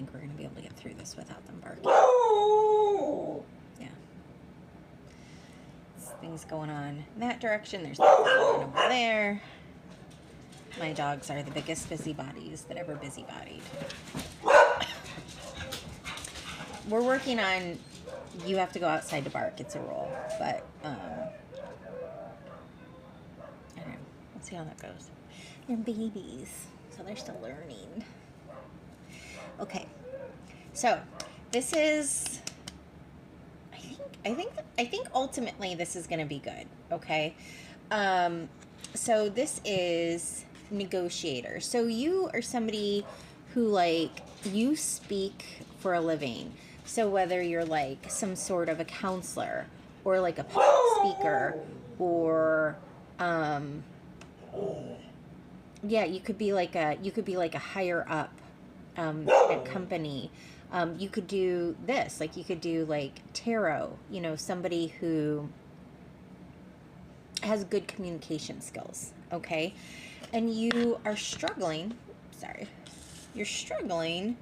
think we're going to be able to get through this without them barking. Yeah. There's things going on in that direction. There's things going on over there. My dogs are the biggest busybodies that ever busybodied. We're working on, you have to go outside to bark. It's a rule. But, I don't know. We'll see how that goes. They're babies, so they're still learning. Okay. So, this is, I think ultimately this is going to be good. Okay. So this is negotiator. So you are somebody who, like, you speak for a living. So whether you're like some sort of a counselor or like a public speaker or yeah, you could be like a higher up in a company. You could do this, like you could do like tarot, you know, somebody who has good communication skills, okay? And you are struggling, you're struggling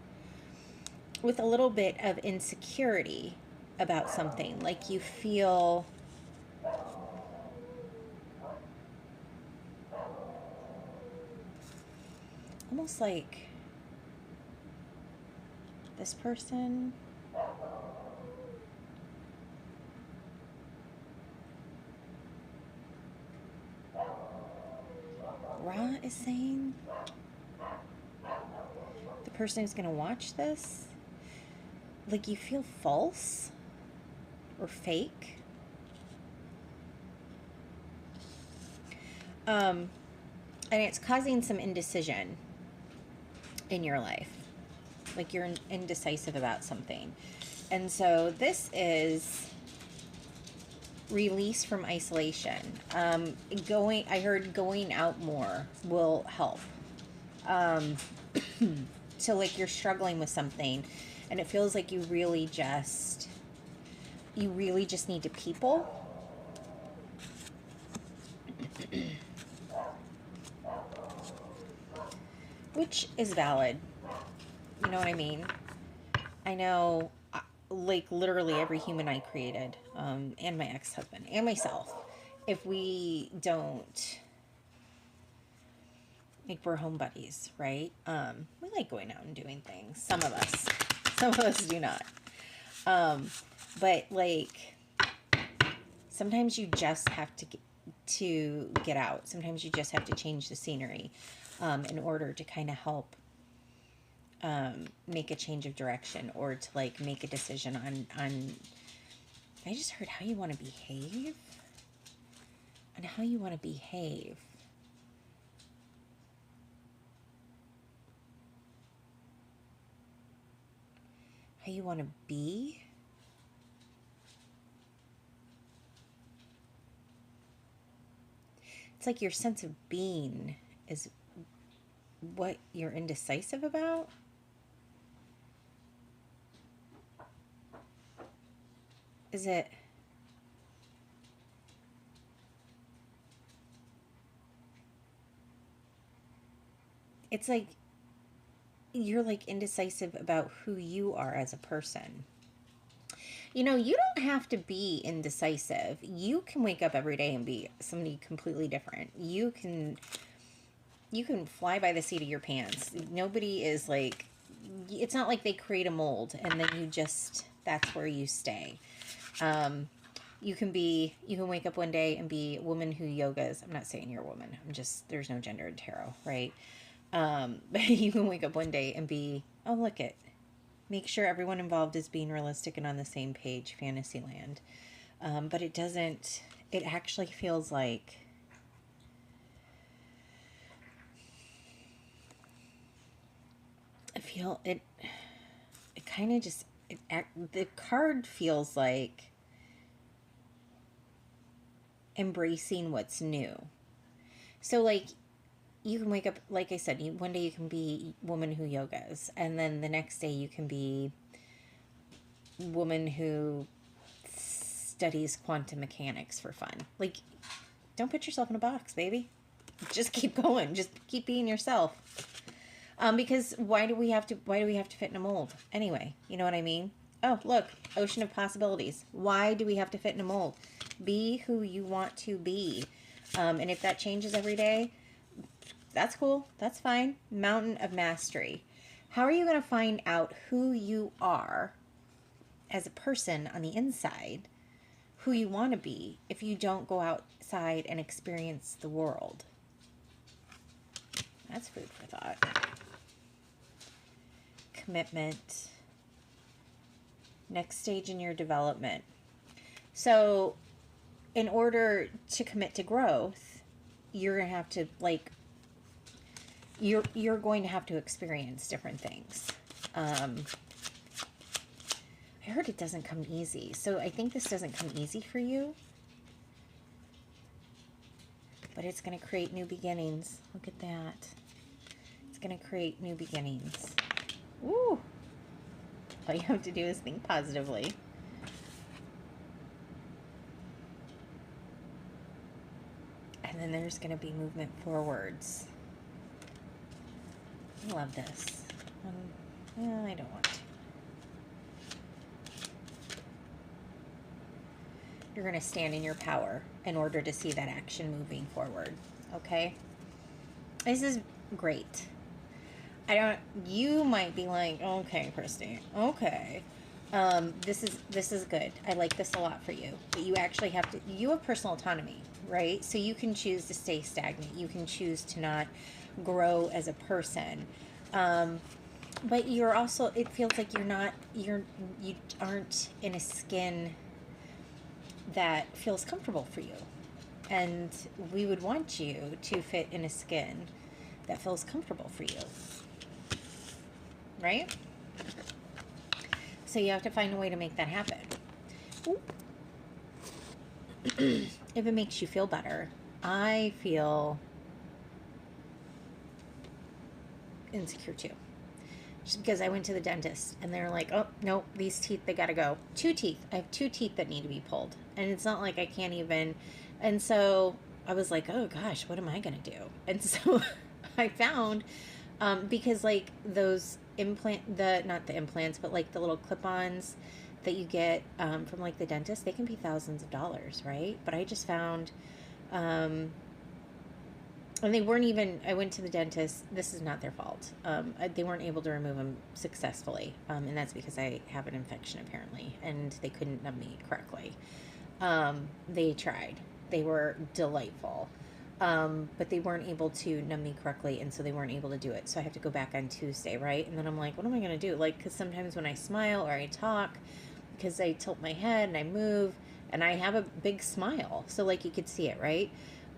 with a little bit of insecurity about something. Like you feel almost like this person Ra is saying, the person who's going to watch this, like you feel false or fake. And it's causing some indecision in your life. Like you're indecisive about something. And so this is release from isolation. I heard going out more will help. So like you're struggling with something and it feels like you really just need to people. Which is valid. You know what I mean? I know, like, literally every human I created, and my ex-husband, and myself, if we don't, like, we're home buddies, right? We like going out and doing things. Some of us do not. But, like, sometimes you just have to get out. Sometimes you just have to change the scenery, in order to kind of help make a change of direction or to like make a decision on I just heard how you want to behave and how you want to behave. How you want to be. It's like your sense of being is what you're indecisive about. Is it? It's like you're like indecisive about who you are as a person. You know, you don't have to be indecisive. You can wake up every day and be somebody completely different. You can fly by the seat of your pants. Nobody is like, it's not like they create a mold and then you just, that's where you stay. You can wake up one day and be a woman who yogas. I'm not saying you're a woman. There's no gender in tarot, right? But you can wake up one day and be, make sure everyone involved is being realistic and on the same page, Fantasyland. But it doesn't, it actually feels like, it kind of just, the card feels like embracing what's new. So like you can wake up, like I said, one day you can be woman who yogas, and then the next day you can be woman who studies quantum mechanics for fun. Like, don't put yourself in a box, baby. Just keep going. Just keep being yourself. Because why do we have to fit in a mold anyway? You know what I mean? Oh, look, ocean of possibilities. Why do we have to fit in a mold? Be who you want to be. And if that changes every day, that's cool. That's fine. Mountain of mastery. How are you going to find out who you are as a person on the inside, who you want to be, if you don't go outside and experience the world? That's food for thought. Commitment. Next stage in your development. So, in order to commit to growth, you're going to have to, like, you're going to have to experience different things. I heard it doesn't come easy. So I think this doesn't come easy for you. But it's going to create new beginnings. Look at that. It's going to create new beginnings. Woo! All you have to do is think positively. And then there's going to be movement forwards. I love this. Yeah, I don't want to. You're going to stand in your power in order to see that action moving forward. Okay? This is great. You might be like, okay, Christy, okay. This is good. I like this a lot for you. But you actually you have personal autonomy, right? So you can choose to stay stagnant. You can choose to not grow as a person. But you're also, it feels like you aren't in a skin that feels comfortable for you. And we would want you to fit in a skin that feels comfortable for you. Right? So you have to find a way to make that happen. If it makes you feel better, I feel insecure too. Just because I went to the dentist and they're like, oh, no, these teeth, they gotta go. 2 teeth. I have 2 teeth that need to be pulled. And it's not like I can't even. And so I was like, oh gosh, what am I gonna do? And so I found, because like those not the implants, but like the little clip-ons that you get from like the dentist, they can be thousands of dollars, right? But I just found, and they weren't even, I went to the dentist, this is not their fault. They weren't able to remove them successfully. And that's because I have an infection apparently, and they couldn't numb me correctly. They tried. They were delightful. But they weren't able to numb me correctly, and so they weren't able to do it. So I have to go back on Tuesday, right? And then I'm like, what am I going to do? Like, because sometimes when I smile or I talk, because I tilt my head and I move, and I have a big smile. So, like, you could see it, right?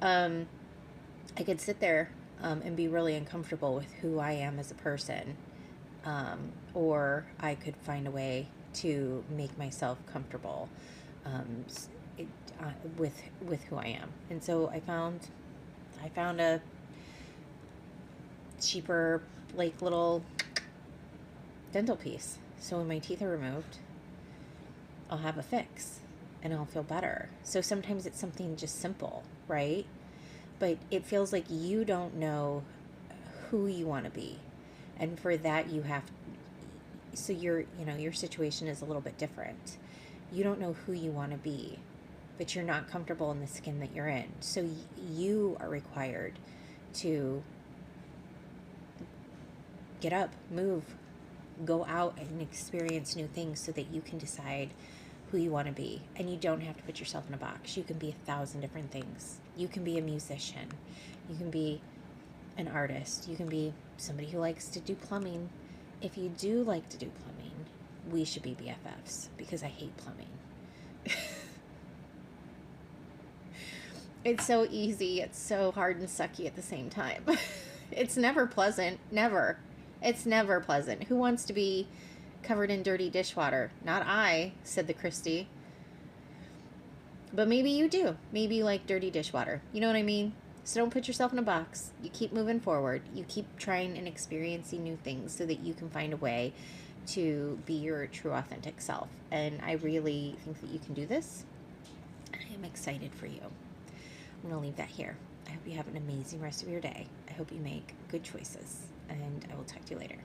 I could sit there and be really uncomfortable with who I am as a person. Or I could find a way to make myself comfortable with who I am. And so I found a cheaper, like, little dental piece. So when my teeth are removed, I'll have a fix and I'll feel better. So sometimes it's something just simple, right? But it feels like you don't know who you want to be. And for that so your situation is a little bit different. You don't know who you want to be, but you're not comfortable in the skin that you're in. So you are required to get up, move, go out and experience new things so that you can decide who you want to be. And you don't have to put yourself in a box. You can be 1,000 different things. You can be a musician. You can be an artist. You can be somebody who likes to do plumbing. If you do like to do plumbing, we should be BFFs, because I hate plumbing. It's so easy. It's so hard and sucky at the same time. It's never pleasant. Never. It's never pleasant. Who wants to be covered in dirty dishwater? Not I, said the Christy. But maybe you do. Maybe you like dirty dishwater. You know what I mean? So don't put yourself in a box. You keep moving forward. You keep trying and experiencing new things so that you can find a way to be your true authentic self. And I really think that you can do this. I am excited for you. I'm going to leave that here. I hope you have an amazing rest of your day. I hope you make good choices. and I will talk to you later.